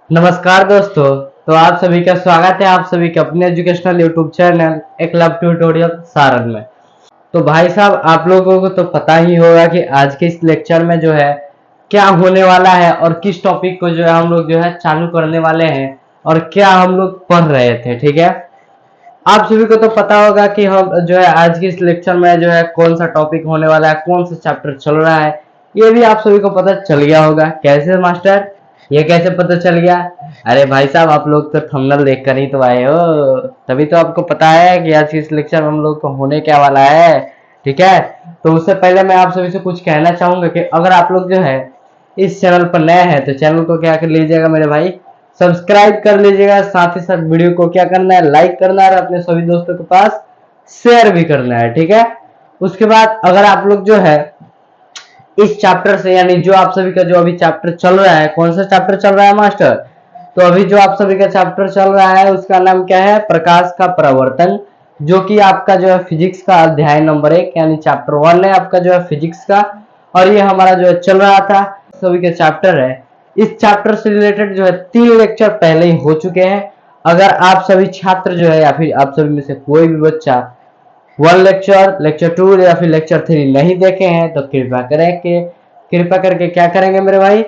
नमस्कार दोस्तों। तो आप सभी का स्वागत है आप सभी के अपने educational YouTube channel Eklavya tutorial Saran में। तो भाई साहब, आप लोगों को तो पता ही होगा कि आज के इस लेक्चर में जो है क्या होने वाला है और किस टॉपिक को जो है हम लोग जो है चालू करने वाले हैं और क्या हम लोग पढ़ रहे थे। ठीक है, आप सभी को तो पता होगा कि हम जो है आज के इस लेक्चर में जो है कौन सा टॉपिक होने वाला है, कौन सा चैप्टर चल रहा है, ये भी आप सभी को पता चल गया होगा। कैसे मास्टर, ये कैसे पता चल गया? अरे भाई साहब, आप लोग तो थंबनेल देख कर ही तो आए हो, तभी तो आपको पता है कि आज की इस लेक्चर में हम लोग को होने क्या वाला है। ठीक है, तो उससे पहले मैं आप सभी से कुछ कहना चाहूंगा कि अगर आप लोग जो है इस चैनल पर नए हैं तो चैनल को क्या कर लीजिएगा मेरे भाई, सब्सक्राइब कर लीजिएगा। साथ ही साथ वीडियो को क्या करना है, लाइक करना है और अपने सभी दोस्तों के पास शेयर भी करना है। ठीक है, उसके बाद अगर आप लोग जो है इस चैप्टर से, यानी जो आप सभी का जो अभी चैप्टर चल रहा है, कौन सा चैप्टर चल रहा है मास्टर? तो अभी जो आप सभी का चैप्टर चल रहा है उसका नाम क्या है? प्रकाश का परावर्तन, जो कि आपका जो है फिजिक्स का अध्याय नंबर 1 यानी चैप्टर 1 है आपका जो है फिजिक्स का। और ये हमारा जो है चल रहा था सभी का चैप्टर है। इस चैप्टर से रिलेटेड जो है 3 लेक्चर पहले ही हो चुके हैं। अगर आप सभी छात्र जो है या फिर आप सभी में से कोई भी बच्चा 1 लेक्चर, लेक्चर 2 या फिर लेक्चर 3 नहीं देखे हैं तो कृपया करके क्या करेंगे मेरे भाई,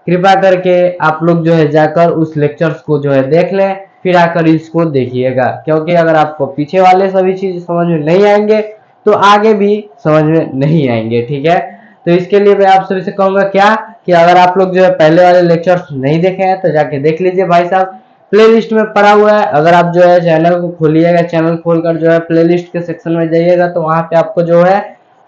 कृपया करके आप लोग जो है जाकर उस लेक्चर्स को जो है देख लें, फिर आकर इसको देखिएगा। क्योंकि अगर आपको पीछे वाले सभी चीज समझ में नहीं आएंगे तो आगे भी समझ में नहीं आएंगे। ठीक है, तो इसके लिए मैं आप सभी से कहूंगा क्या कि अगर आप लोग जो है पहले वाले लेक्चर्स नहीं देखे हैं तो जाके देख लीजिए भाई साहब, प्लेलिस्ट में पड़ा हुआ है। अगर आप जो है चैनल को खोलिएगा, चैनल खोलकर जो है प्लेलिस्ट के सेक्शन में जाइएगा तो वहां पे आपको जो है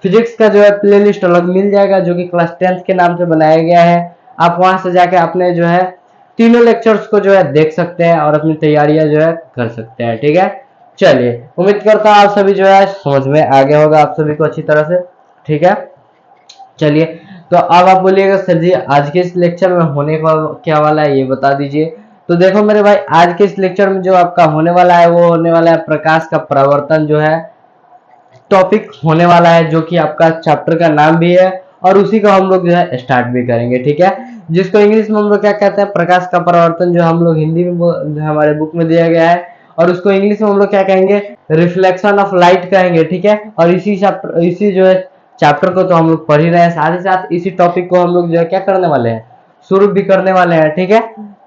फिजिक्स का जो है प्लेलिस्ट अलग मिल जाएगा, जो कि क्लास 10th के नाम से बनाया गया है। आप वहां से जाके अपने जो है तीनों लेक्चर्स को जो है देख सकते हैं और अपनी तैयारियां जो है कर सकते हैं। ठीक है, चलिए, उम्मीद करता हूँ आप सभी जो है समझ में आ गया होगा आप सभी को अच्छी तरह से। ठीक है, चलिए, तो अब आप बोलिएगा सर जी आज के इस लेक्चर में होने का क्या वाला है ये बता दीजिए। तो देखो मेरे भाई, आज के इस लेक्चर में जो आपका होने वाला है वो होने वाला है प्रकाश का परावर्तन जो है टॉपिक होने वाला है, जो कि आपका चैप्टर का नाम भी है और उसी को हम लोग जो है स्टार्ट भी करेंगे। ठीक है, जिसको इंग्लिश में हम लोग क्या कहते हैं, प्रकाश का परावर्तन, जो हम लोग हिंदी में हमारे बुक में दिया गया है, और उसको इंग्लिश में हम लोग क्या कहेंगे, रिफ्लेक्शन ऑफ लाइट कहेंगे। ठीक है, और इसी चैप्टर, इसी जो है चैप्टर को तो हम लोग पढ़ ही रहे हैं, साथ ही साथ इसी टॉपिक को हम लोग जो है क्या करने वाले हैं, शुरू भी करने वाले हैं। ठीक है,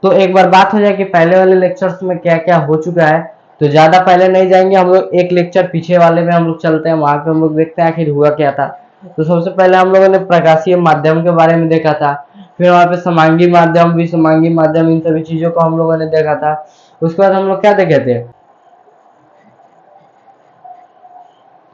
तो एक बार बात हो जाए कि पहले वाले लेक्चर्स में क्या क्या हो चुका है, तो ज्यादा पहले नहीं जाएंगे हम लोग, एक लेक्चर पीछे वाले में हम लोग चलते हैं, वहां पे हम लोग देखते हैं आखिर हुआ क्या था। तो सबसे पहले हम लोगों ने प्रकाशीय माध्यम के बारे में देखा था, फिर वहां पे समांगी माध्यम, विसमांगी माध्यम, इन सभी चीजों को हम लोगों ने देखा था। उसके बाद हम लोग क्या देखे थे,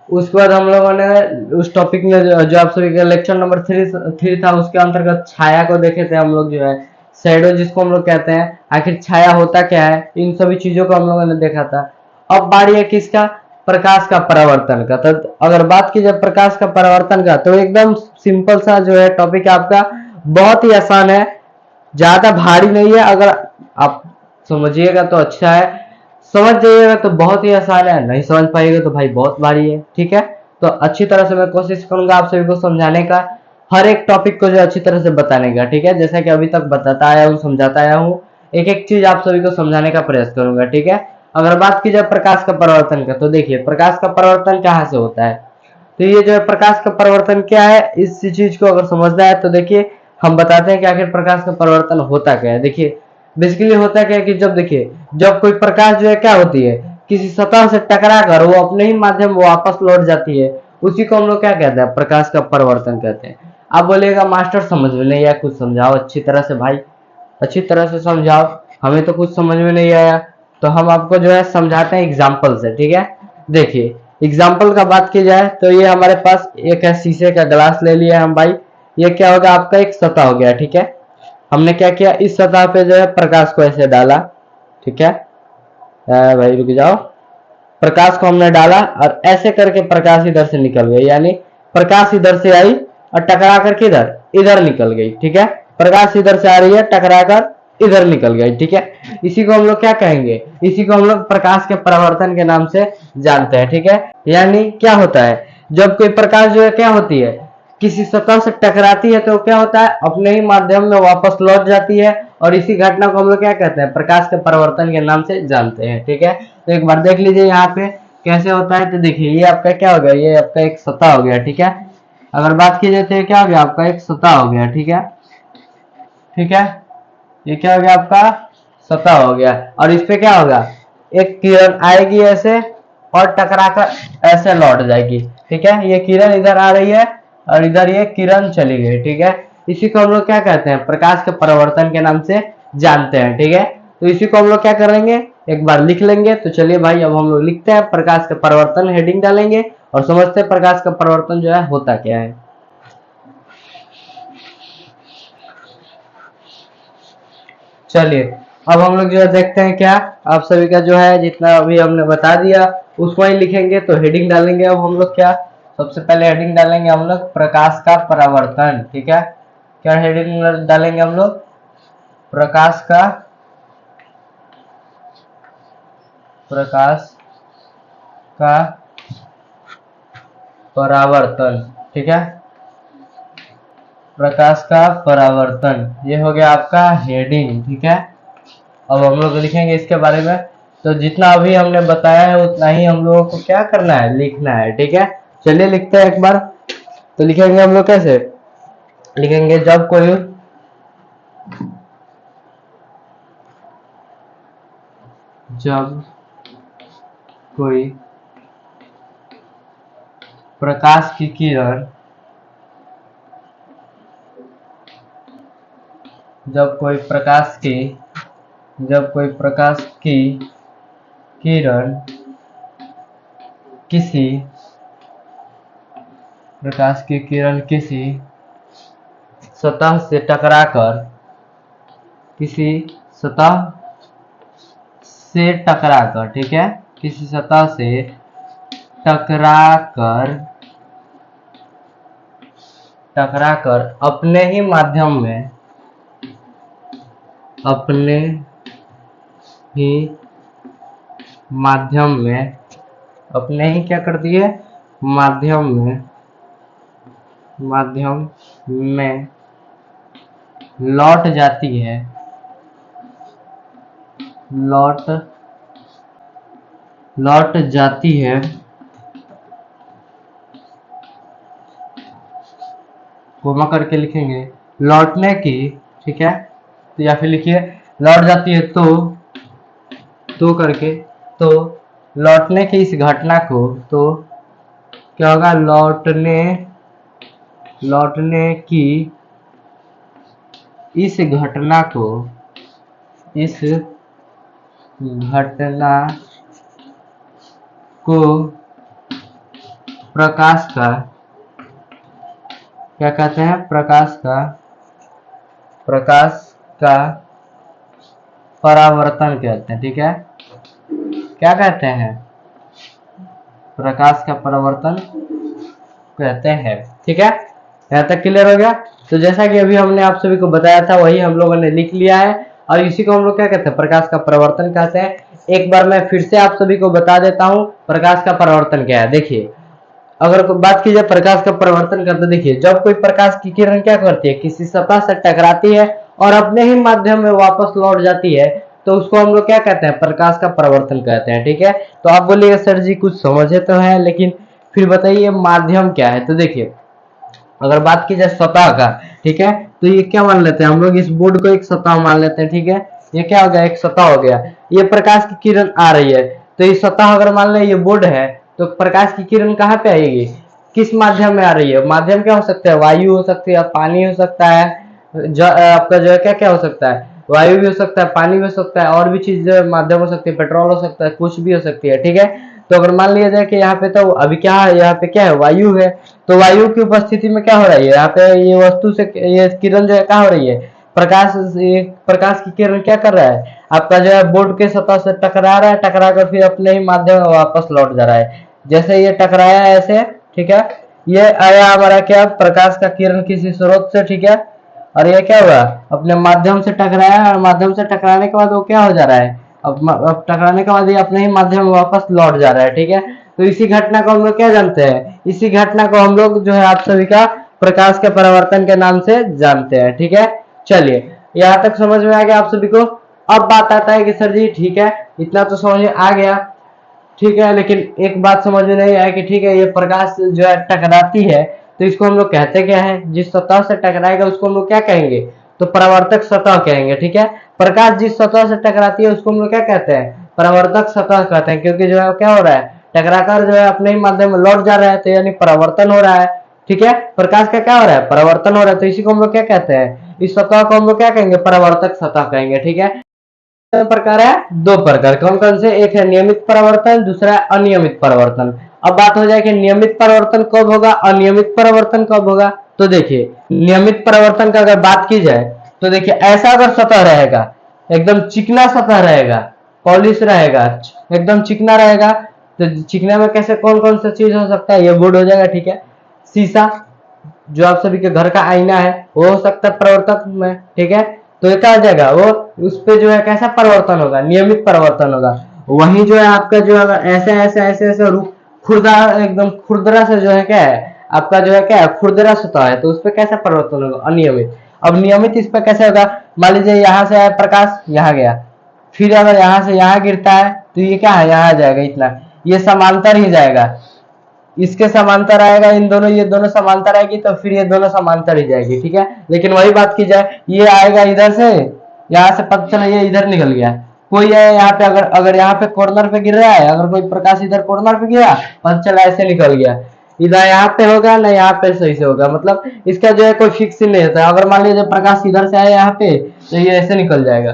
उसके बाद हम लोगों ने उस टॉपिक में जो आप सभी का लेक्चर नंबर 3 था उसके अंतर्गत छाया को देखे थे हम लोग, जो है शैडो जिसको हम लोग कहते हैं, आखिर छाया होता क्या है, इन सभी चीजों को हम लोगों ने देखा था। अब बारी है किसका, प्रकाश का परावर्तन का। तो अगर बात की जाए प्रकाश का परावर्तन का तो एकदम सिंपल सा जो है टॉपिक आपका, बहुत ही आसान है, ज्यादा भारी नहीं है। अगर आप समझिएगा तो अच्छा है, समझ जाइएगा तो बहुत ही आसान है, नहीं समझ पाइएगा तो भाई बहुत भारी है। ठीक है, तो अच्छी तरह से मैं कोशिश करूंगा आप सभी को समझाने का, हर एक टॉपिक को जो अच्छी तरह से बताने का। ठीक है, जैसा कि अभी तक बताता आया हूँ, समझाता आया हूँ, एक एक चीज आप सभी को समझाने का प्रयास करूंगा। ठीक है, अगर बात की जाए प्रकाश का परिवर्तन का, तो देखिए प्रकाश का परिवर्तन कहाँ से होता है। तो ये जो है प्रकाश का परिवर्तन क्या है, इस चीज को अगर समझना है तो देखिए हम बताते हैं कि आखिर प्रकाश का परिवर्तन होता क्या है। देखिए बेसिकली होता क्या है कि जब देखिए, जब कोई प्रकाश जो है क्या होती है, किसी सतह से टकरा कर वो अपने ही माध्यम वापस लौट जाती है, उसी को हम लोग क्या कहते हैं, प्रकाश का परिवर्तन कहते हैं। आप बोलेगा मास्टर समझ में नहीं आया, कुछ समझाओ अच्छी तरह से भाई, अच्छी तरह से समझाओ, हमें तो कुछ समझ में नहीं आया। तो हम आपको जो है समझाते हैं एग्जाम्पल से। ठीक है, देखिए एग्जाम्पल का बात की जाए तो ये हमारे पास एक है शीशे का ग्लास ले लिया हम भाई, ये क्या होगा आपका एक सतह हो गया। ठीक है, हमने क्या किया, इस सतह पे जो है प्रकाश को ऐसे डाला। ठीक है, भाई रुक जाओ, प्रकाश को हमने डाला और ऐसे करके प्रकाश इधर से निकल गई, यानी प्रकाश इधर से आई और टकरा कर किधर, इधर निकल गई। ठीक है, प्रकाश इधर से आ रही है, टकरा कर इधर निकल गई। ठीक है, इसी को हम लोग क्या कहेंगे, इसी को हम लोग प्रकाश के परावर्तन के नाम से जानते हैं। ठीक है, यानी क्या होता है, जब कोई प्रकाश जो है क्या होती है, किसी सतह से टकराती है तो क्या होता है, अपने ही माध्यम में वापस लौट जाती है, और इसी घटना को हम लोग क्या कहते हैं, प्रकाश के परावर्तन के नाम से जानते हैं। ठीक है, तो एक बार देख लीजिए यहाँ पे कैसे होता है। तो देखिए ये आपका क्या हो गया, ये आपका एक सतह हो गया। ठीक है, अगर बात की जाए तो ये क्या हो गया, आपका एक सतह हो गया। ठीक है, ठीक है, ये क्या हो गया, आपका सतह हो गया। और इस पे क्या होगा, एक किरण आएगी ऐसे और टकराकर ऐसे लौट जाएगी। ठीक है, ये किरण इधर आ रही है और इधर ये किरण चली गई। ठीक है, इसी को हम लोग क्या कहते हैं, प्रकाश के परावर्तन के नाम से जानते हैं। ठीक है, तो इसी को हम लोग क्या करेंगे, एक बार लिख लेंगे। तो चलिए भाई अब हम लोग लिखते हैं प्रकाश के परावर्तन, हेडिंग डालेंगे और समझते हैं प्रकाश का परावर्तन जो है होता क्या है। चलिए अब हम लोग जो है देखते हैं क्या, आप सभी का जो है जितना अभी हमने बता दिया उसको ही लिखेंगे। तो हेडिंग डालेंगे अब हम लोग क्या, सबसे पहले हेडिंग डालेंगे हम लोग प्रकाश का परावर्तन। ठीक है, क्या हेडिंग डालेंगे हम लोग, प्रकाश का परावर्तन। ठीक है, प्रकाश का परावर्तन, ये हो गया आपका हेडिंग। ठीक है, अब हम लोग लिखेंगे इसके बारे में। तो जितना अभी हमने बताया है उतना ही हम लोगों को क्या करना है, लिखना है। ठीक है, चलिए लिखते हैं एक बार। तो लिखेंगे हम लोग कैसे लिखेंगे, जब कोई प्रकाश की किरण, जब कोई प्रकाश की किरण किसी सतह से टकराकर, ठीक है, किसी सतह से टकराकर अपने ही माध्यम में क्या करती है, माध्यम में लौट जाती है, कोमा करके लिखेंगे लौटने की। ठीक है, तो या फिर लिखिए लौट जाती है तो करके, तो लौटने की इस घटना को, तो क्या होगा, लौटने की इस घटना को प्रकाश का क्या कहते हैं, प्रकाश का परावर्तन कहते हैं। ठीक है, क्या कहते हैं, प्रकाश का परावर्तन कहते हैं। ठीक है, यहाँ तक क्लियर हो गया। तो जैसा कि अभी हमने आप सभी को बताया था वही हम लोगों ने लिख लिया है, और इसी को हम लोग क्या कहते हैं, प्रकाश का परावर्तन कहते हैं। एक बार मैं फिर से आप सभी को बता देता हूँ प्रकाश का परावर्तन क्या है। देखिए अगर बात की जाए प्रकाश का परावर्तन करते, देखिए जब कोई प्रकाश की किरण क्या करती है, किसी सतह से टकराती है और अपने ही माध्यम में वापस लौट जाती है, तो उसको हम लोग क्या कहते हैं, प्रकाश का परावर्तन कहते हैं। ठीक है, तो आप बोलिएगा सर जी कुछ समझे तो है, लेकिन फिर बताइए माध्यम क्या है। तो देखिए अगर बात की जाए सतह का, ठीक है, तो ये क्या मान लेते हैं हम लोग, इस बोर्ड को एक सतह मान लेते हैं। ठीक है, ये क्या हो गया, एक सतह हो गया। ये प्रकाश की किरण आ रही है, तो ये सतह अगर मान ले ये बोर्ड है, तो प्रकाश की किरण कहाँ पे आएगी, किस माध्यम में आ रही है, माध्यम क्या हो सकता है, वायु हो सकती है, पानी हो सकता है, आपका जो है क्या क्या हो सकता है, वायु भी हो सकता है, पानी भी हो सकता है, और भी चीज माध्यम हो सकती है, पेट्रोल हो सकता है, कुछ भी हो सकती है। ठीक है, तो अगर मान लिया जाए कि यहाँ पे तो अभी क्या है, यहाँ पे क्या है, वायु है, तो वायु की उपस्थिति में क्या हो रही है, यहाँ पे ये वस्तु से ये किरण जो है क्या हो रही है, प्रकाश की किरण क्या कर रहा है, आपका जो है बोर्ड के सतह से टकरा रहा है, टकरा कर फिर अपने ही माध्यम में वापस लौट जा रहा है। जैसे ये टकराया ऐसे, ठीक है, ये आया हमारा क्या, प्रकाश का किरण किसी स्रोत से, ठीक है, और ये क्या हुआ, अपने माध्यम से टकराया, और माध्यम से टकराने के बाद वो क्या हो जा रहा है, अब टकराने के बाद ये अपने ही माध्यम में वापस लौट जा रहा है। ठीक है, तो इसी घटना को हम लोग क्या जानते हैं, इसी घटना को हम लोग जो है आप सभी का प्रकाश के परावर्तन के नाम से जानते हैं। ठीक है, चलिए यहाँ तक समझ में आ गया आप सभी को। अब बात आता है कि सर जी ठीक है, इतना तो समझ में आ गया, ठीक है, लेकिन एक बात समझ में नहीं आया कि ठीक है ये प्रकाश जो है टकराती है तो इसको हम लोग कहते क्या है, जिस सतह से टकराएगा उसको हम लोग क्या कहेंगे, तो परावर्तक सतह कहेंगे। ठीक है, प्रकाश जिस सतह से टकराती है उसको हम लोग क्या कहते हैं, परावर्तक सतह कहते हैं, क्योंकि जो है क्या हो रहा है, टकराकर जो है अपने ही माध्यम में लौट जा रहा है, तो यानी परावर्तन हो रहा है। ठीक है, प्रकाश का क्या हो रहा है, परावर्तन हो रहा है, तो इसी को हम लोग क्या कहते हैं, इस सतह को हम लोग क्या कहेंगे, परावर्तक सतह कहेंगे। ठीक है, प्रकार है, दो प्रकार, कौन कौन से, एक है नियमित परावर्तन, दूसरा है अनियमित परावर्तन। अब बात हो जाए कि नियमित परावर्तन कब होगा, अनियमित परावर्तन कब होगा। तो देखिए नियमित परावर्तन का अगर बात की जाए तो देखिए ऐसा अगर सतह रहेगा, एकदम चिकना सतह रहेगा, पॉलिश रहेगा, एकदम चिकना रहेगा, तो चिकना में कैसे कौन कौन सा चीज हो सकता है, ये बोर्ड हो जाएगा। ठीक है, शीशा जो आप सभी के घर का आईना है वो हो सकता है परावर्तक में। ठीक है, तो ये क्या हो जाएगा, वो उस पे जो है कैसा परिवर्तन होगा, नियमित परिवर्तन होगा। वहीं जो है आपका जो है ऐसे ऐसे ऐसे ऐसे खुरदा एकदम खुरदरा से जो है क्या है, आपका जो है क्या है, खुरदरा सतह है, तो उस पर कैसा परिवर्तन होगा, अनियमित। अब नियमित इस पर कैसे होगा, मान लीजिए यहाँ से आया प्रकाश, यहाँ गया, फिर अगर यहाँ से यहाँ गिरता है तो ये क्या है, यहाँ आ जाएगा, इतना ये समांतर ही जाएगा, इसके समांतर आएगा, इन दोनों, ये दोनों समांतर आएगी तो फिर ये दोनों समांतर ही जाएगी। ठीक है, लेकिन वही बात की जाए, ये आएगा इधर से, यहाँ से पता चला ये इधर निकल गया, कोई है यहाँ पे, अगर अगर यहाँ पे कॉर्नर पे गिर रहा है, अगर कोई प्रकाश इधर कॉर्नर पे गिरा, पता चला ऐसे निकल गया, इधर यहाँ पे होगा ना यहाँ पे सही से होगा, मतलब इसका जो है कोई फिक्स नहीं होता। अगर मान लीजिए प्रकाश इधर से आया यहाँ पे तो ये ऐसे निकल जाएगा।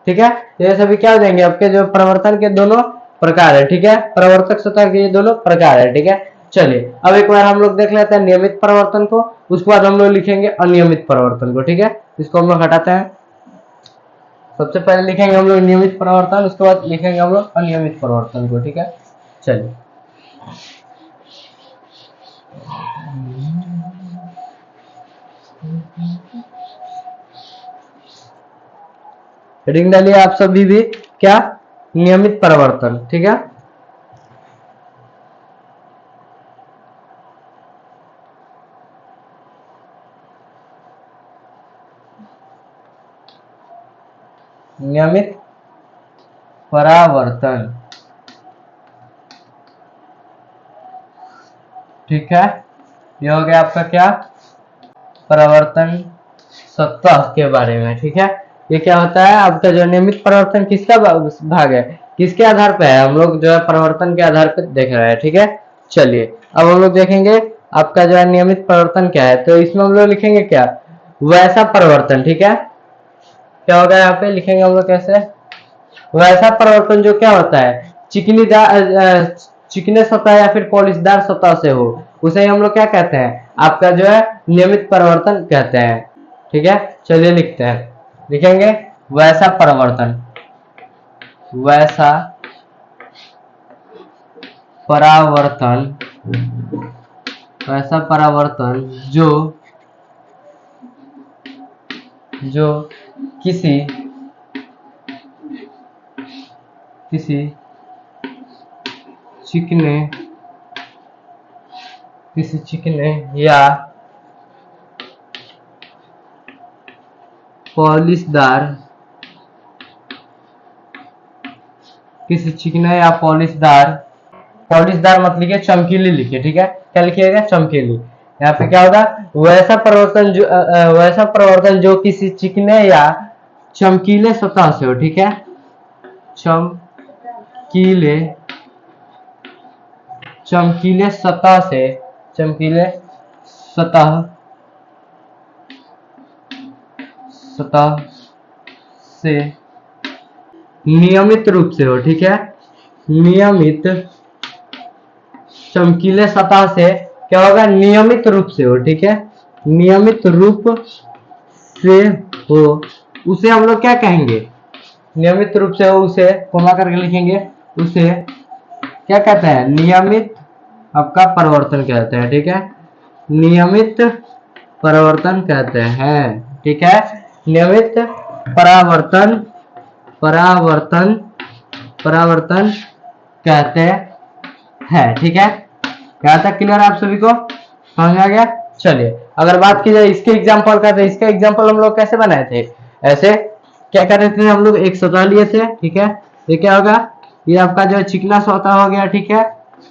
ठीक है, ये सभी क्या हो जाएंगे, आपके जो परिवर्तन के दोनों प्रकार है। ठीक है, परिवर्तक सतह के ये दोनों प्रकार है। ठीक है, चलिए अब एक बार हम लोग देख लेते हैं नियमित परिवर्तन को, उसके बाद हम लोग लिखेंगे अनियमित परिवर्तन को। ठीक है, इसको हम लोग हटाते हैं, सबसे पहले लिखेंगे हम लोग नियमित परिवर्तन, उसके बाद लिखेंगे हम लोग अनियमित परिवर्तन को। ठीक है, चलिए हेडिंग डालिए आप सभी भी, क्या, नियमित परिवर्तन। ठीक है, नियमित परावर्तन। ठीक है, ये हो गया आपका क्या, परावर्तन सतह के बारे में। ठीक है, ये क्या होता है आपका जो नियमित परावर्तन किसका भाग है, किसके आधार पे है, हम लोग जो है परावर्तन के आधार पे देख रहे हैं। ठीक है, चलिए अब हम लोग देखेंगे आपका जो है नियमित परावर्तन क्या है, तो इसमें हम लोग लिखेंगे क्या, वैसा परिवर्तन। ठीक है, क्या होगा यहाँ पे लिखेंगे हम लोग कैसे, वैसा परिवर्तन जो क्या होता है, चिकने सतह या फिर पॉलिशदार सतह से हो, उसे हम लोग क्या कहते हैं, आपका जो है नियमित परिवर्तन कहते हैं। ठीक है, चलिए लिखते हैं, लिखेंगे वैसा परिवर्तन, वैसा परावर्तन, वैसा परावर्तन जो जो किसी चिकने या पॉलिशदार, किसी चिकने या पॉलिशदार मत लिखिए, चमकीली लिखिए। ठीक है, क्या लिखिएगा, चमकीली। यहाँ पे क्या होगा, वैसा परिवर्तन जो किसी चिकने या चमकीले सतह से हो। ठीक है, चमकीले सतह से, चमकीले सतह से नियमित रूप से हो। ठीक है, नियमित, चमकीले सतह से क्या होगा, नियमित रूप से हो। ठीक है, नियमित रूप से हो, उसे हम लोग क्या कहेंगे, नियमित रूप से हो, उसे कोमा करके लिखेंगे, उसे क्या कहते हैं, नियमित आपका परिवर्तन कहते हैं। ठीक है, नियमित परिवर्तन कहते हैं। ठीक है, नियमित परावर्तन कहते हैं। ठीक है, यहाँ तक क्लियर आप सभी को समझ आ गया। चलिए अगर बात की जाए इसके एग्जाम्पल का, तो इसका एग्जाम्पल हम लोग कैसे बनाए थे, ऐसे क्या कर रहे थे हम लोग, एक सतह लिए थे, ठीक है। ये क्या होगा, ये आपका जो है चिकना सतह हो गया, ठीक है।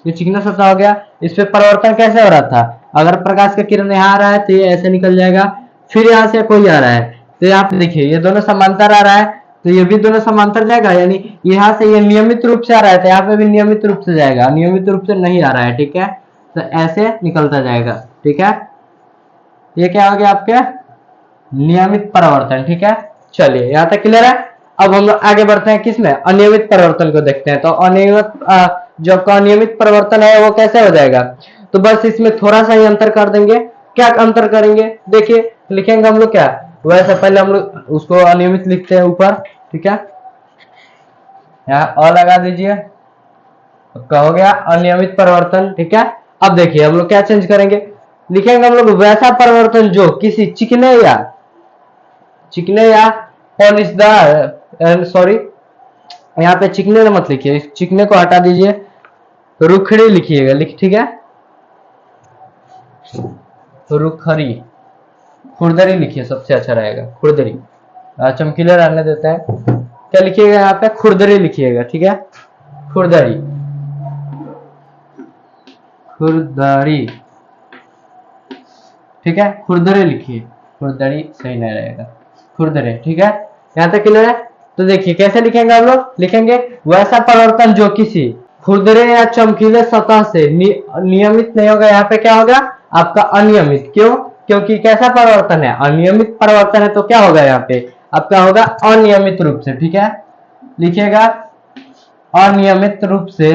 ये चिकना सतह हो गया, इस पे परिवर्तन कैसे हो रहा था, अगर प्रकाश का किरण यहाँ आ रहा है तो ये ऐसे निकल जाएगा, फिर यहाँ से कोई आ रहा है तो यहाँ पे देखिए ये दोनों समांतर आ रहा है, तो ये भी दोनों समांतर जाएगा, यानी यहाँ से ये नियमित रूप से आ रहा है तो यहाँ पे भी नियमित रूप से जाएगा, नियमित रूप से नहीं आ रहा है, ठीक है। तो ऐसे निकलता जाएगा, ठीक है। ये क्या हो गया आपके नियमित परिवर्तन, ठीक है। चलिए यहाँ तक क्लियर है। अब हम लोग आगे बढ़ते हैं किसमें, अनियमित परिवर्तन को देखते हैं। तो अनियमित जो आपका अनियमित परिवर्तन है वो कैसे हो जाएगा, तो बस इसमें थोड़ा सा ही अंतर कर देंगे। क्या अंतर करेंगे, देखिए लिखेंगे हम लोग क्या, वैसे पहले हम लोग उसको अनियमित लिखते हैं ऊपर, ठीक है। यहाँ अ लगा दीजिए, क्या हो गया अनियमित परिवर्तन, ठीक है। अब देखिए हम लोग क्या चेंज करेंगे, लिखेंगे हम लोग वैसा परिवर्तन जो किसी चिकने या पॉलिशदार, सॉरी यहाँ पे चिकने मत लिखिए, चिकने को हटा दीजिए, रुखड़ी लिखिएगा, ठीक है। रुखरी, खुरदरी लिखिए, सबसे अच्छा रहेगा खुरदरी, चमकीला रहने देता है। क्या लिखिएगा यहाँ पे, खुरदरी लिखिएगा, ठीक है। खुरदरी, खुरदरी, ठीक है। खुरदरी लिखिए, खुरदरी सही नहीं रहेगा, खुरदरी, ठीक है। यहाँ तक क्लियर है। तो देखिए कैसे लिखेंगे हम लोग, लिखेंगे वैसा परिवर्तन जो किसी खुरदरे या चमकीले सतह से नियमित नहीं होगा, यहाँ पे क्या होगा आपका अनियमित, क्यों, क्योंकि कैसा परिवर्तन है, अनियमित परिवर्तन है, तो क्या होगा यहाँ पे आपका होगा अनियमित रूप से, ठीक है। लिखिएगा अनियमित रूप से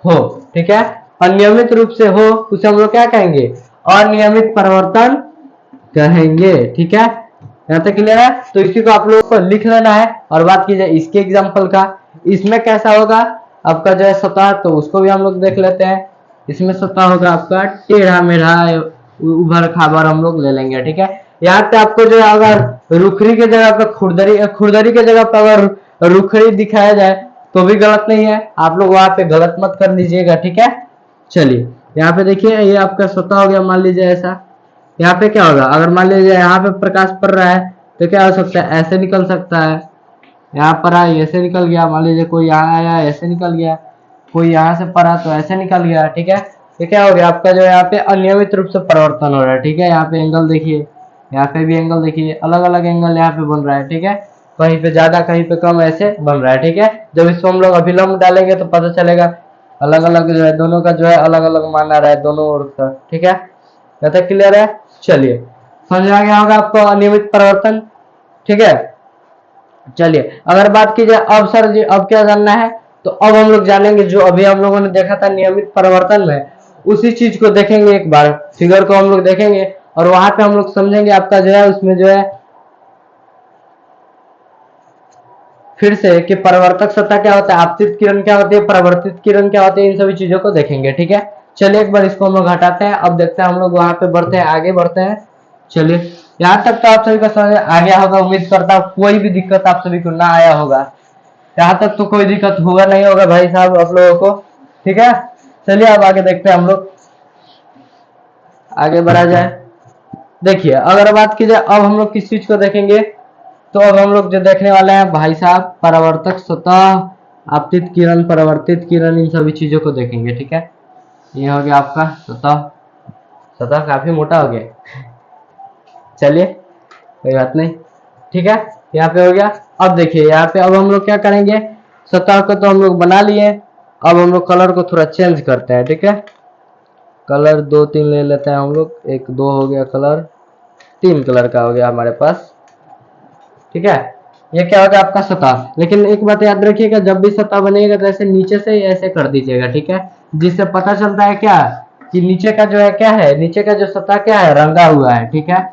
हो, ठीक है। अनियमित रूप से हो उसे हम लोग क्या कहेंगे, अनियमित परिवर्तन कहेंगे, ठीक है। यहाँ तक क्लियर है। तो इसी को आप लोगों को लिख लेना है। और बात की जाए इसके एग्जाम्पल का, इसमें कैसा होगा आपका जो है सतह, तो उसको भी हम लोग देख लेते हैं। इसमें सतह होगा आपका टेढ़ा मेढ़ा उभर खाबर हम लोग ले लेंगे, ठीक है। यहाँ पे आपको जो है अगर रुखरी के जगह पे खुरदरी के जगह पे अगर रुखरी दिखाया जाए तो भी गलत नहीं है, आप लोग वहां पे गलत मत कर लीजिएगा, ठीक है। चलिए यहाँ पे देखिए ये आपका सतह हो गया, मान लीजिए ऐसा। यहाँ पे क्या होगा, अगर मान लीजिए यहाँ पे प्रकाश पड़ रहा है तो क्या हो सकता है, ऐसे निकल सकता है, यहाँ पर आया ऐसे निकल गया, मान लीजिए कोई यहाँ आया ऐसे निकल गया, कोई यहाँ से पड़ा तो ऐसे निकल गया, ठीक है। ये क्या हो गया आपका जो यहाँ पे अनियमित रूप से परिवर्तन हो रहा है, ठीक है। यहाँ पे एंगल देखिए, यहाँ पे भी एंगल देखिए, अलग अलग एंगल यहाँ पे बन रहा है, ठीक है। कहीं पे ज्यादा कहीं पे कम ऐसे बन रहा है, ठीक है। जब इसको हम लोग अभिलंब डालेंगे तो पता चलेगा अलग अलग जो है दोनों का जो है अलग अलग मान आ रहा है दोनों ओर का, ठीक है। यहाँ तक क्लियर है। चलिए समझ आ गया होगा आपको अनियमित परिवर्तन, ठीक है। चलिए अगर बात की जाए अब सर जी अब क्या जानना है, तो अब हम लोग जानेंगे जो अभी हम लोगों ने देखा था नियमित परिवर्तन में, उसी चीज को देखेंगे, एक बार फिगर को हम लोग देखेंगे और वहां पे हम लोग समझेंगे आपका जो है उसमें जो है फिर से कि परावर्तक सत्ता क्या होता है, आपतित किरण क्या होती है, परावर्तित किरण क्या होती है, इन सभी चीजों को देखेंगे, ठीक है। चलिए एक बार इसको हम लोग हटाते हैं, अब देखते हैं हम लोग वहां पे बढ़ते हैं, आगे बढ़ते हैं। चलिए यहाँ तक तो आप सभी को समझ आ गया होगा, उम्मीद करता हूँ कोई भी दिक्कत आप सभी को ना आया होगा। यहाँ तक तो कोई दिक्कत होगा नहीं होगा भाई साहब आप लोगों को, ठीक है। चलिए अब आगे देखते हैं हम लोग, आगे बढ़ा जाए। देखिए अगर बात की जाए अब हम लोग किस चीज को देखेंगे, तो अब हम लोग जो देखने वाले हैं भाई साहब परावर्तक सतह, आपतित किरण, परावर्तित किरण, इन सभी चीजों को देखेंगे, ठीक है। ये हो गया आपका सतह, सतह काफी मोटा हो गया, चलिए कोई बात नहीं, ठीक है। यहाँ पे हो गया। अब देखिए यहाँ पे अब हम लोग क्या करेंगे, सतह को तो हम लोग बना लिए, अब हम लोग कलर को थोड़ा चेंज करते हैं, ठीक है। कलर दो तीन ले लेते हैं हम लोग, एक दो हो गया कलर, तीन कलर का हो गया हमारे पास, ठीक है। ये क्या होगा आपका सतह, लेकिन एक बात याद रखिएगा जब भी सतह बनेगा तो ऐसे नीचे से ऐसे कर दीजिएगा, ठीक है, जिससे पता चलता है क्या कि नीचे का जो है क्या है, नीचे का जो सतह क्या है रंगा हुआ है, ठीक है।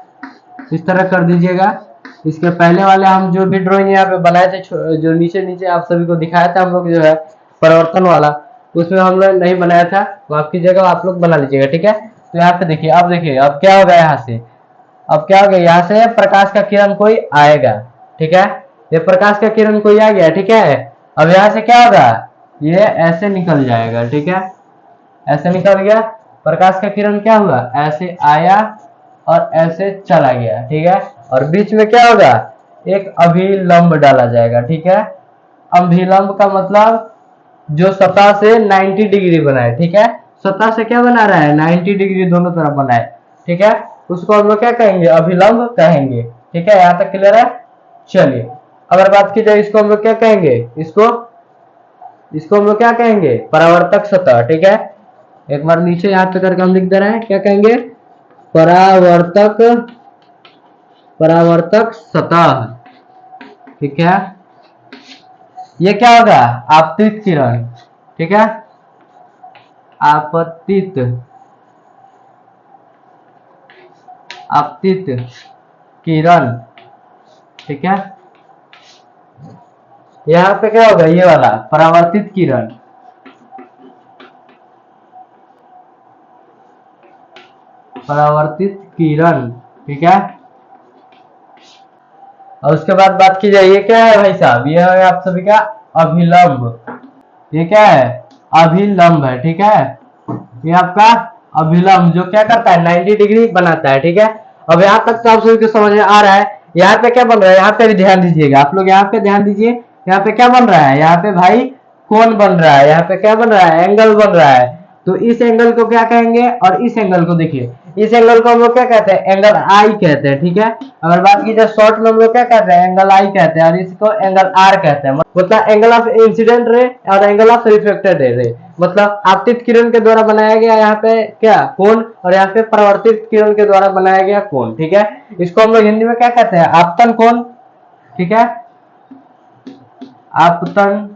इस तरह कर दीजिएगा। इसके पहले वाले हम जो भी ड्राइंग यहाँ पे बनाए थे, जो नीचे नीचे आप सभी को दिखाया था हम लोग जो है परिवर्तन वाला, उसमें हम लोग नहीं बनाया था, तो आपकी जगह आप लोग बना लीजिएगा, ठीक है। तो यहाँ पे देखिए, अब देखिए अब क्या होगा यहाँ से, अब क्या हो गया यहाँ से प्रकाश का किरण कोई आएगा, ठीक है। ये प्रकाश का किरण कोई आ गया, ठीक है। अब यहाँ से क्या होगा, ये ऐसे निकल जाएगा, ठीक है, ऐसे निकल गया प्रकाश का किरण, क्या हुआ ऐसे आया और ऐसे चला गया, ठीक है। और बीच में क्या होगा, एक अभिलंब डाला जाएगा, ठीक है। अभिलंब का मतलब जो सतह से 90 डिग्री बनाए, ठीक है। सतह से क्या बना रहा है, 90 डिग्री दोनों तरफ बनाए, ठीक है। उसको हम लोग क्या कहेंगे, अभिलंब कहेंगे, ठीक है। यहाँ तक क्लियर है। चलिए अगर बात की जाए इसको हम लोग क्या कहेंगे, इसको हम लोग क्या कहेंगे, परावर्तक सतह, ठीक है। एक बार नीचे यहाँ पे करके हम लिख दे रहे हैं, क्या कहेंगे, परावर्तक सतह, ठीक है। ये क्या होगा, आपतित किरण, ठीक है। आपतित किरण, ठीक है। यहाँ पे क्या होगा, ये वाला परावर्तित किरण, ठीक है। और उसके बाद बात की जाए, ये क्या है भाई साहब, ये है आप सभी का अभिलंब। ये क्या है, अभिलंब है, ठीक है। ये आपका अभिलंब जो क्या करता है, 90 डिग्री बनाता है, ठीक है। अब यहाँ तक तो आप सभी को समझ में आ रहा है। यहाँ पे क्या बन रहा है, यहाँ पे भी ध्यान दीजिएगा आप लोग, यहाँ पे ध्यान दीजिए। यहाँ पे क्या बन रहा है, यहाँ पे भाई कोण बन रहा है, यहाँ पे क्या बन रहा है, एंगल बन रहा है। तो इस एंगल को क्या कहेंगे, और इस एंगल को देखिए, इस एंगल को हम लोग क्या कहते हैं, एंगल आई कहते हैं, ठीक है। अगर बात की जाए शॉर्ट में हम लोग क्या कहते हैं, एंगल आई कहते हैं, और इसको एंगल आर कहते हैं। मतलब एंगल ऑफ इंसिडेंट रे और एंगल ऑफ रिफ्लेक्टेड रे, मतलब आपतित किरण के द्वारा बनाया गया यहाँ पे क्या कोण, और यहाँ पे परावर्तित किरण के द्वारा बनाया गया कोण, ठीक है। इसको हम लोग हिंदी में क्या कहते हैं, आपतन कोण, ठीक है। आपतन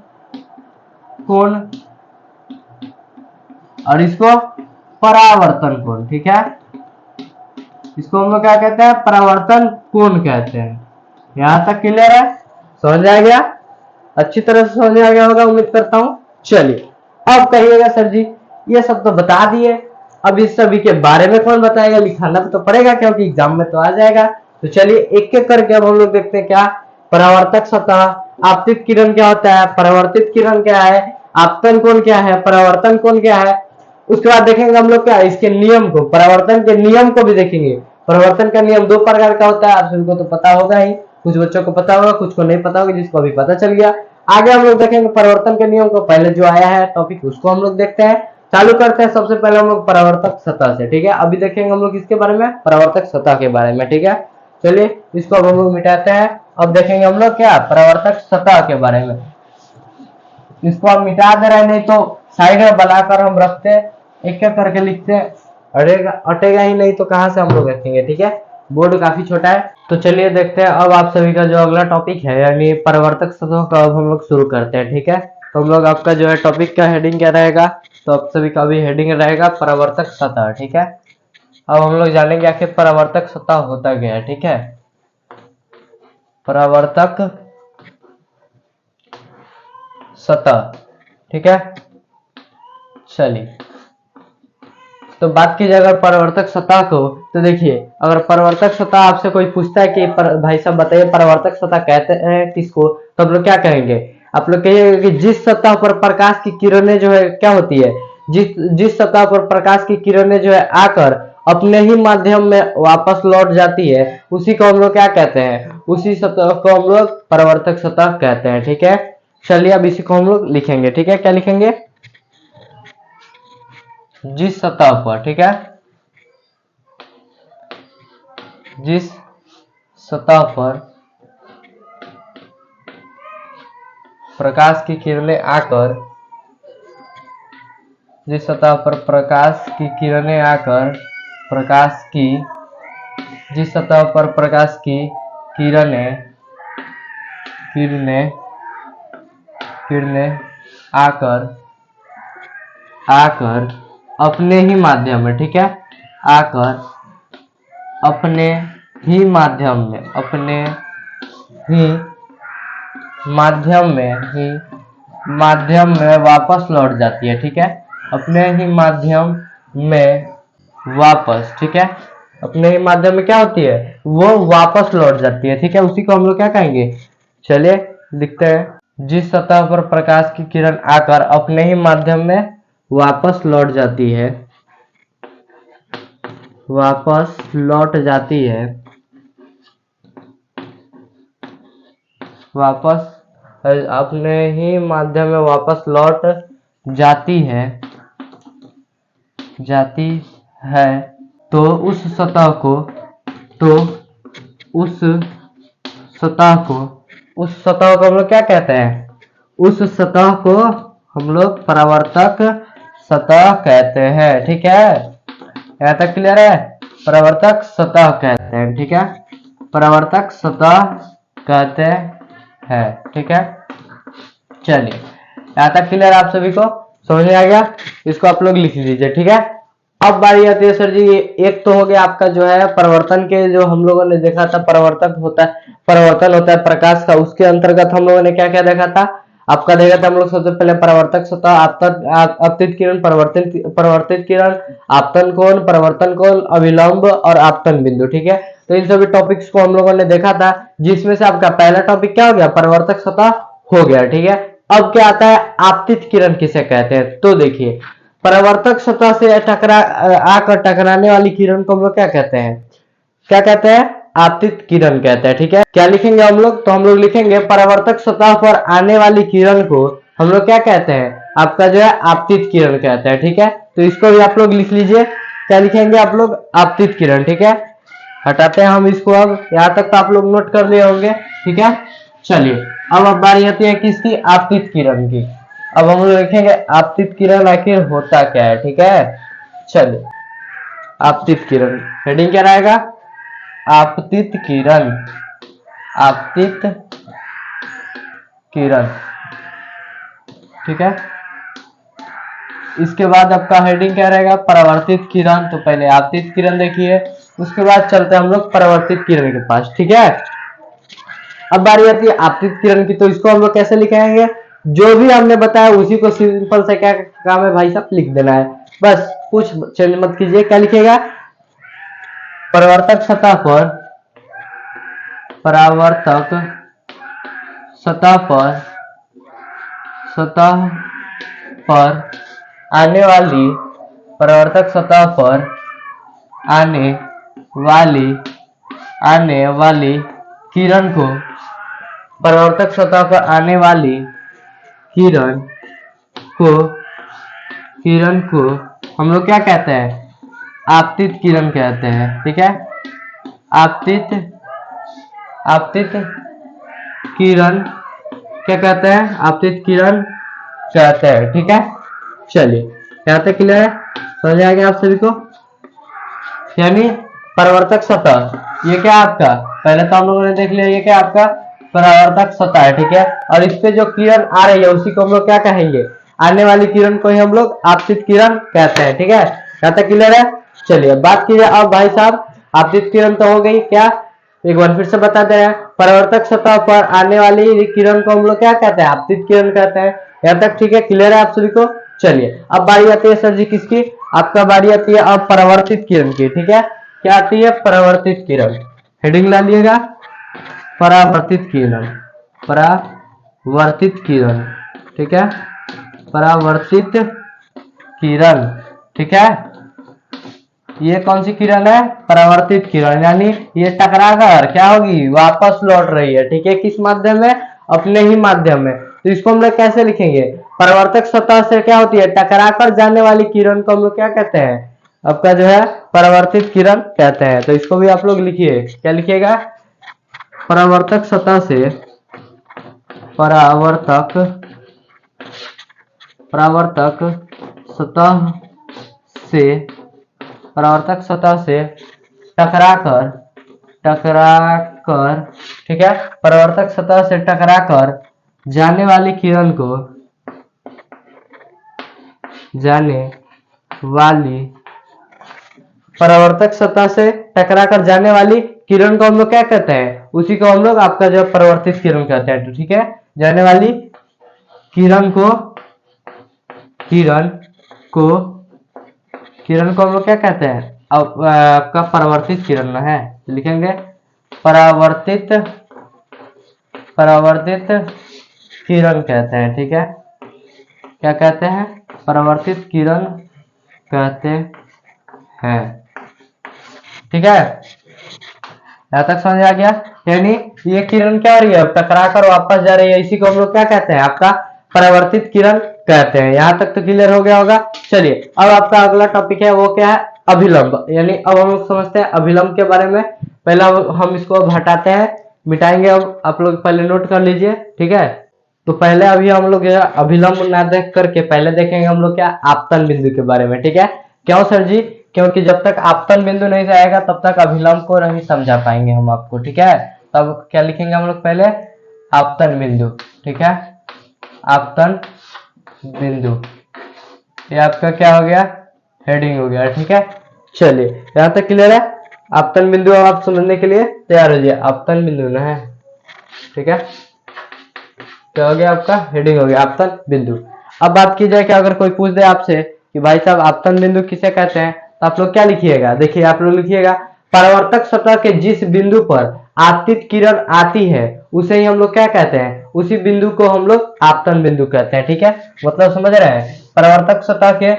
कोण, और इसको परावर्तन कोण, ठीक है। इसको हम लोग क्या कहते हैं, परावर्तन कोण कहते हैं। यहां तक क्लियर है, समझ आ गया, अच्छी तरह से समझ आ गया होगा उम्मीद करता हूं। चलिए अब कहिएगा सर जी ये सब तो बता दिए, अब इस सभी के बारे में कौन बताएगा, लिखाना तो पड़ेगा क्योंकि एग्जाम में तो आ जाएगा। तो चलिए एक एक करके अब हम लोग देखते हैं। क्या परावर्तक सतह, आपतित किरण क्या होता है, परावर्तित किरण क्या है, आपतन कोण क्या है, परावर्तन कोण क्या है। उसके बाद देखेंगे हम लोग क्या इसके नियम को, परावर्तन के नियम को भी देखेंगे। परावर्तन का नियम दो प्रकार का होता है, आप सभी को तो पता होगा ही, कुछ बच्चों को पता होगा, कुछ को नहीं पता होगा, जिसको अभी पता चल गया। आगे हम लोग देखेंगे परावर्तन के नियम को, पहले जो आया है टॉपिक उसको हम लोग देखते हैं। चालू करते हैं सबसे पहले हम लोग परावर्तक सतह से, ठीक है। अभी देखेंगे हम लोग इसके बारे में, परावर्तक सतह के बारे में, ठीक है। चलिए इसको अब हम लोग मिटाते हैं। अब देखेंगे हम लोग क्या परावर्तक सतह के बारे में। इसको हम मिटा दे रहे हैं, नहीं तो साइड में बनाकर हम रखते हैं, एक एक करके लिखते हैं, अटेगा ही नहीं तो कहां से हम लोग रखेंगे, ठीक है। बोर्ड काफी छोटा है। तो चलिए देखते हैं अब आप सभी का जो अगला टॉपिक है, यानी परावर्तक सतह का अब हम लोग शुरू करते हैं, ठीक है। तो हम लोग आपका जो है टॉपिक का हेडिंग क्या रहेगा, तो आप सभी का भी हेडिंग रहेगा परावर्तक सतह, ठीक है। अब हम लोग जानेंगे आखिर परावर्तक सतह होता क्या है, ठीक है। परावर्तक सतह, ठीक है। चलिए तो बात की जाए अगर परावर्तक सतह को, तो देखिए अगर परावर्तक सतह आपसे कोई पूछता है कि भाई साहब बताइए परावर्तक सतह कहते हैं किसको, तो आप लोग क्या कहेंगे, आप लोग कहिएगा कि जिस सतह पर प्रकाश की किरणें जो है क्या होती है, जिस सतह पर प्रकाश की किरणें जो है आकर अपने ही माध्यम में वापस लौट जाती है, उसी को हम लोग क्या कहते हैं, उसी सतह को हम लोग परावर्तक सतह कहते हैं, ठीक है। चलिए अब इसी को हम लोग लिखेंगे, ठीक है। क्या लिखेंगे, जिस सतह पर, ठीक है, जिस सतह पर प्रकाश की किरणें आकर, जिस सतह पर प्रकाश की किरणें आकर जिस सतह पर प्रकाश की किरणें आकर अपने ही माध्यम में, ठीक है, आकर अपने ही माध्यम में वापस लौट जाती है, ठीक है। अपने ही माध्यम में वापस, ठीक है, अपने ही माध्यम में क्या होती है, वो वापस लौट जाती है, ठीक है। उसी को हम लोग क्या कहेंगे, चलिए लिखते हैं। जिस सतह पर प्रकाश की किरण आकर अपने ही माध्यम में वापस लौट जाती है, वापस लौट जाती है, वापस अपने ही माध्यम में वापस लौट जाती है, तो उस सतह को हम लोग क्या कहते हैं? उस सतह को हम लोग परावर्तक सतह कहते हैं। ठीक है, यहाँ तक क्लियर है? परावर्तक सतह कहते हैं। ठीक है, परावर्तक सतह कहते हैं। ठीक है, चलिए यहाँ तक क्लियर आप सभी को समझ में आ गया? इसको आप लोग लिख लीजिए। ठीक है, अब बारी आती है सर जी, एक तो हो गया आपका जो है परिवर्तन के, जो हम लोगों ने देखा था परिवर्तन होता है प्रकाश का, उसके अंतर्गत हम लोगों ने क्या क्या देखा था? आपका देखा था हम लोग सबसे पहले परावर्तक सतह, आपतित किरण, परिवर्तित किरण, आपतन कोण, परिवर्तन कोण, अभिलंब और आपतन बिंदु। ठीक है, तो इन सभी टॉपिक्स को हम लोगों ने देखा था, जिसमें से आपका पहला टॉपिक क्या हो गया? परावर्तक सतह हो गया। ठीक है, अब क्या आता है? आपतित किरण किसे कहते हैं? तो देखिए, परावर्तक सतह से आकर टकराने वाली किरण को हम लोग क्या कहते हैं? क्या कहते हैं? आपतित किरण कहते हैं। ठीक है, क्या लिखेंगे हम लोग? तो हम लोग लिखेंगे परावर्तक सतह पर आने वाली किरण को हम लोग क्या कहते हैं? आपका जो है आपतित किरण कहते हैं। ठीक है, तो इसको भी आप लोग लिख लीजिए। क्या लिखेंगे आप लोग? आपतित किरण। ठीक है, हटाते हैं हम इसको। अब यहाँ तक तो आप लोग नोट कर लिए होंगे। ठीक है, चलिए अब बारी आती है किसकी? आपतित किरण की। अब हम लोग लिखेंगे आपतित किरण आखिर होता क्या है। ठीक है, चलिए आपतित किरण हेडिंग क्या रहेगा? आपतित किरण, आपतित किरण। ठीक है, इसके बाद आपका हेडिंग क्या रहेगा? परावर्तित किरण। तो पहले आपतित किरण देखिए, उसके बाद चलते हैं हम लोग परावर्तित किरण के पास। ठीक है, अब बारी आती है आपतित किरण की, तो इसको हम लोग कैसे लिखेंगे? जो भी हमने बताया उसी को सिंपल से क्या काम है भाई साहब? लिख देना है बस, कुछ चेंज मत कीजिए। क्या लिखेगा? परावर्तक सतह पर, परावर्तक सतह पर आने वाली, परावर्तक सतह पर आने वाली किरण को, परावर्तक सतह पर आने वाली किरण को हम लोग क्या कहते हैं? आपतित किरण कहते हैं। ठीक है, आपतित किरण क्या कहते हैं? आपतित किरण कहते हैं। ठीक है, चलिए यहाँ तक क्लियर है? समझ आ गया आप सभी को? यानी परावर्तक सतह ये क्या आपका? पहले तो हम लोगों ने देख लिया, ये क्या आपका? परावर्तक सतह है। ठीक है, और इस पे जो किरण आ रही है उसी को हम लोग क्या कहेंगे? आने वाली किरण को ही हम लोग आपतित किरण कहते हैं। ठीक है, यहाँ तक क्लियर है? चलिए बात कीजिए अब भाई साहब, आपतित किरण तो हो गई। क्या एक बार फिर से बता दे रहे हैं, परावर्तक सतह पर आने वाली किरण को हम लोग क्या कहते हैं? आपतित किरण कहते हैं। यहाँ तक ठीक है, क्लियर है आप सभी को? चलिए अब बारी आती है सर जी किसकी? आपका बारी आती है अब परावर्तित किरण की। ठीक है, क्या आती है? परावर्तित किरण। हेडिंग ला लिएगा, परावर्तित किरण, परावर्तित किरण। ठीक है, परावर्तित किरण। ठीक है, ये कौन सी किरण है? परावर्तित किरण, यानी ये टकराकर क्या होगी? वापस लौट रही है। ठीक है, किस माध्यम में? अपने ही माध्यम में। तो इसको हम लोग कैसे लिखेंगे? परावर्तक सतह से क्या होती है? टकराकर जाने वाली किरण को हम लोग क्या कहते हैं? आपका जो है परावर्तित किरण कहते हैं। तो इसको भी आप लोग लिखिए। क्या लिखिएगा? परावर्तक सतह से, परावर्तक सतह से, परावर्तक सतह से टकराकर, ठीक है, परावर्तक सतह से टकराकर जाने वाली किरण को, परावर्तक सतह से टकराकर जाने वाली किरण को हम लोग क्या कहते हैं? उसी को हम लोग आपका जो परावर्तित किरण कहते हैं। तो ठीक है, जाने वाली किरण को हम लोग क्या कहते हैं? आपका परावर्तित किरण है, लिखेंगे परावर्तित किरण कहते हैं। ठीक है, क्या कहते हैं? परावर्तित किरण कहते हैं। ठीक है, यहाँ तक समझ आ गया। यानी ये किरण क्या हो रही है, टकरा कर वापस जा रही है, इसी को हम लोग क्या कहते हैं, आपका परावर्तित किरण कहते हैं। यहाँ तक तो क्लियर हो गया होगा। चलिए अब आपका अगला टॉपिक है वो क्या है, अभिलंब। यानी अब हम लोग समझते हैं अभिलंब के बारे में। पहला हम इसको अब हटाते हैं, मिटाएंगे। अब आप लोग पहले नोट कर लीजिए, ठीक है। तो पहले अभी हम लोग अभिलंब ना देख करके पहले देखेंगे हम लोग क्या, आपतन बिंदु के बारे में, ठीक है। क्यों सर जी, क्योंकि जब तक आपतन बिंदु नहीं आएगा तब तक अभिलंब को नहीं समझा पाएंगे हम आपको, ठीक है। तब क्या लिखेंगे हम लोग, पहले आपतन बिंदु, ठीक है, आपतन बिंदु। ये आपका क्या हो गया, हेडिंग हो गया, ठीक है। चलिए यहाँ तक क्लियर है। आपतन बिंदु आप समझने के लिए तैयार हो जाइए, आपतन बिंदु ना है, ठीक है। क्या हो गया आपका, हेडिंग हो गया आपतन बिंदु। अब बात की जाए कि अगर कोई पूछ दे आपसे कि भाई साहब आपतन बिंदु किसे कहते हैं, तो आप लोग क्या लिखिएगा, देखिए आप लोग लिखिएगा, परावर्तक सतह के जिस बिंदु पर आपतित किरण आती है उसे ही हम लोग क्या कहते हैं, उसी बिंदु को हम लोग आपतन बिंदु कहते हैं, ठीक है। मतलब समझ रहे हैं, परावर्तक सतह के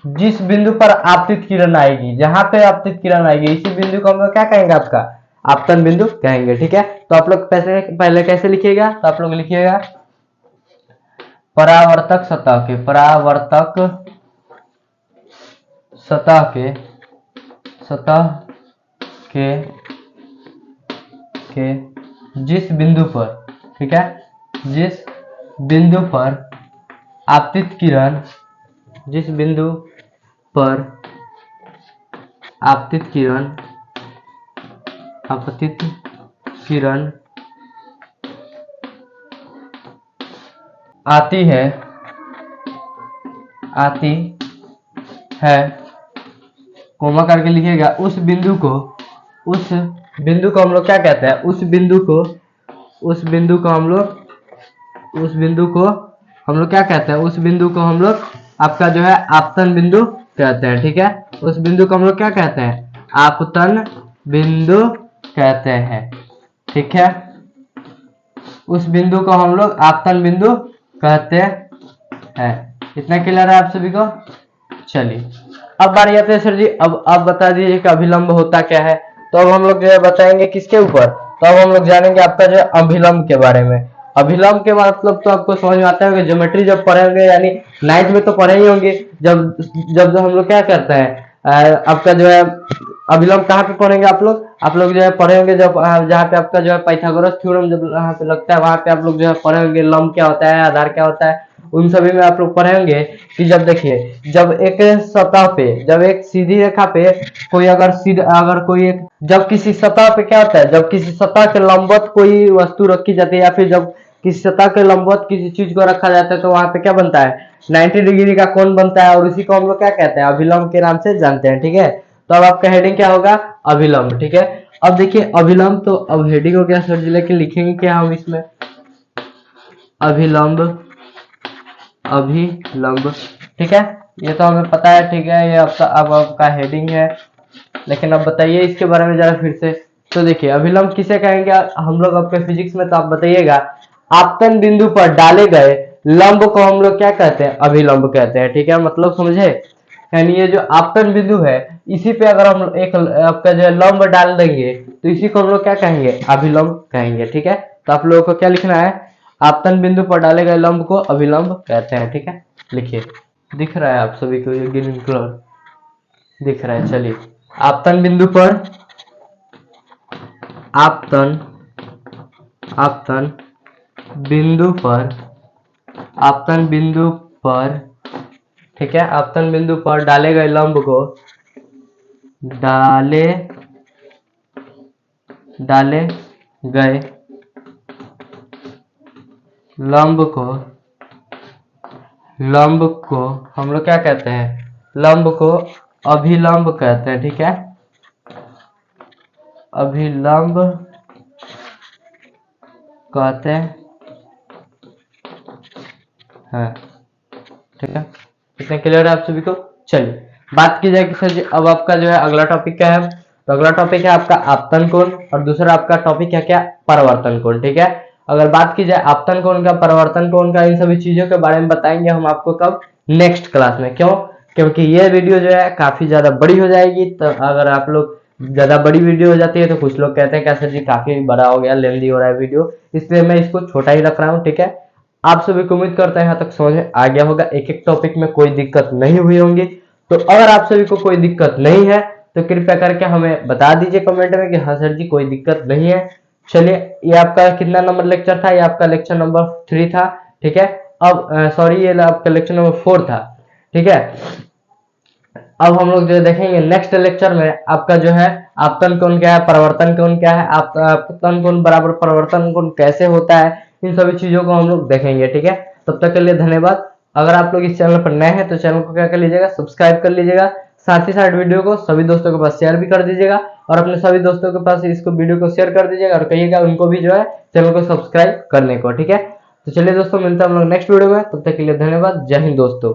जिस बिंदु पर आपतित किरण आएगी, जहां पे आपतित किरण आएगी, इसी बिंदु को हम लोग क्या कहेंगे, आपका आपतन बिंदु कहेंगे, ठीक है। तो आप लोग पहले कैसे लिखिएगा, तो आप लोग लिखिएगा परावर्तक सतह के, परावर्तक सतह के, सतह के जिस बिंदु पर, ठीक है, जिस बिंदु पर आपतित किरण, जिस बिंदु पर आपतित किरण, आपतित किरण आती है, आती है, कोमा करके लिखिएगा, उस बिंदु को, उस बिंदु को हम लोग क्या कहते हैं, उस बिंदु को, उस बिंदु को हम लोग, उस बिंदु को हम लोग क्या कहते हैं, उस बिंदु को हम लोग आपका जो है आपतन बिंदु कहते हैं, ठीक है। उस बिंदु को हम लोग क्या कहते हैं, आपतन बिंदु कहते हैं, ठीक है। उस बिंदु को हम लोग आपतन बिंदु कहते हैं। इतना क्लियर है आप सभी को। चलिए अब बारी आती है सर जी, अब आप बता दीजिए कि अभिलंब होता क्या है। तो अब हम लोग जो है बताएंगे किसके ऊपर, तो अब हम लोग जानेंगे आपका जो है अभिलंब के बारे में। अभिलंब के मतलब तो आपको समझ में आता है, ज्योमेट्री जब पढ़े होंगे, यानी 9th में तो पढ़े ही होंगे, जब जब हम लोग क्या करते हैं, आपका जो है अभिलंब कहाँ पे पढ़ेंगे आप लोग जो है पढ़े होंगे जब जहाँ पे आपका जो है पाइथागोरस थ्योरम जब वहाँ पे लगता है, वहाँ पे आप लोग जो है पढ़े होंगे लंब क्या होता है, आधार क्या होता है, उन सभी में आप लोग पढ़े होंगे कि जब देखिए, जब एक सतह पे, जब एक सीधी रेखा पे कोई अगर कोई एक, जब किसी सतह पे क्या होता है, जब किसी सतह के लंबवत कोई वस्तु रखी जाती है, या फिर जब किसी सतह के लंबवत किसी चीज को रखा जाता है, तो वहां पे क्या बनता है, 90 डिग्री का कोण बनता है, और उसी को हम लोग क्या कहते हैं, अभिलंब के नाम से जानते हैं, ठीक है। तो अब आपका हेडिंग क्या होगा, अभिलंब, ठीक है। अब देखिए अभिलंब, तो अब हेडिंग हो गया सर जी, लेकिन लिखेंगे क्या हम इसमें, अभिलंब, अभिलंब, ठीक है। ये तो हमें पता है, ठीक है, ये आपका हेडिंग है, लेकिन अब बताइए इसके बारे में जरा फिर से। तो देखिए अभिलंब किसे कहेंगे हम लोग आपके फिजिक्स में, तो आप बताइएगा, आपतन बिंदु पर डाले गए लंब को हम लोग क्या कहते हैं, अभिलंब कहते हैं, ठीक है। मतलब समझे, यानी ये जो आपतन बिंदु है, इसी पे अगर हम एक आपका जो लंब डाल देंगे तो इसी को हम लोग क्या कहेंगे, अभिलंब कहेंगे, ठीक है। तो आप लोगों को क्या लिखना है, आपतन बिंदु पर डाले गए लंब को अभिलंब कहते हैं, ठीक है। लिखिए, दिख रहा है आप सभी को ये ग्रीन कलर दिख रहा है। चलिए आपतन बिंदु पर, आपतन, आपतन बिंदु पर, आपतन बिंदु पर, ठीक है, आपतन बिंदु पर डाले गए लंब को, डाले गए लंब को हम लोग क्या कहते हैं, लंब को अभिलंब कहते हैं, ठीक है। अभिलंब कहते हैं, ठीक है। इतना क्लियर है आप सभी को। चलिए बात की जाए कि सर जी अब आपका जो है अगला टॉपिक क्या है, तो अगला टॉपिक है आपका आपतन कोण, और दूसरा आपका टॉपिक है क्या, परावर्तन कोण, ठीक है। अगर बात की जाए आपतन कोण का, परावर्तन कोण का, इन सभी चीजों के बारे में बताएंगे हम आपको कब, नेक्स्ट क्लास में। क्यों, क्योंकि ये वीडियो जो है काफी ज्यादा बड़ी हो जाएगी, तो अगर आप लोग ज्यादा बड़ी वीडियो हो जाती है तो कुछ लोग कहते हैं कि सर जी काफी बड़ा हो गया, लेंदी हो रहा है वीडियो, इसलिए मैं इसको छोटा ही रख रहा हूँ। ठीक है, आप सभी को उम्मीद करते हैं यहाँ तक समझ में आ गया होगा, एक एक टॉपिक में कोई दिक्कत नहीं हुई होंगी। तो अगर आप सभी को कोई दिक्कत नहीं है तो कृपया करके हमें बता दीजिए कमेंट में कि हाँ सर जी कोई दिक्कत नहीं है। चलिए, ये आपका कितना नंबर लेक्चर था? ये आपका लेक्चर नंबर 3 था। ठीक है, अब सॉरी, ये आपका लेक्चर नंबर 4 था। ठीक है, अब हम लोग जो देखेंगे नेक्स्ट लेक्चर में आपका जो है आपतन कोण क्या है, परिवर्तन कोण क्या है, आपतन कोण बराबर परिवर्तन कोण कैसे होता है, इन सभी चीजों को हम लोग देखेंगे। ठीक है, तब तक के लिए धन्यवाद। अगर आप लोग इस चैनल पर नए हैं तो चैनल को क्या कर लीजिएगा, सब्सक्राइब कर लीजिएगा। साथ ही साथ वीडियो को सभी दोस्तों के पास शेयर भी कर दीजिएगा और अपने सभी दोस्तों के पास इसको वीडियो को शेयर कर दीजिएगा और कहिएगा उनको भी जो है चैनल को सब्सक्राइब करने को। ठीक है, तो चलिए दोस्तों, मिलते हैं हम लोग नेक्स्ट वीडियो में, तब तक के लिए धन्यवाद। जय हिंद दोस्तों।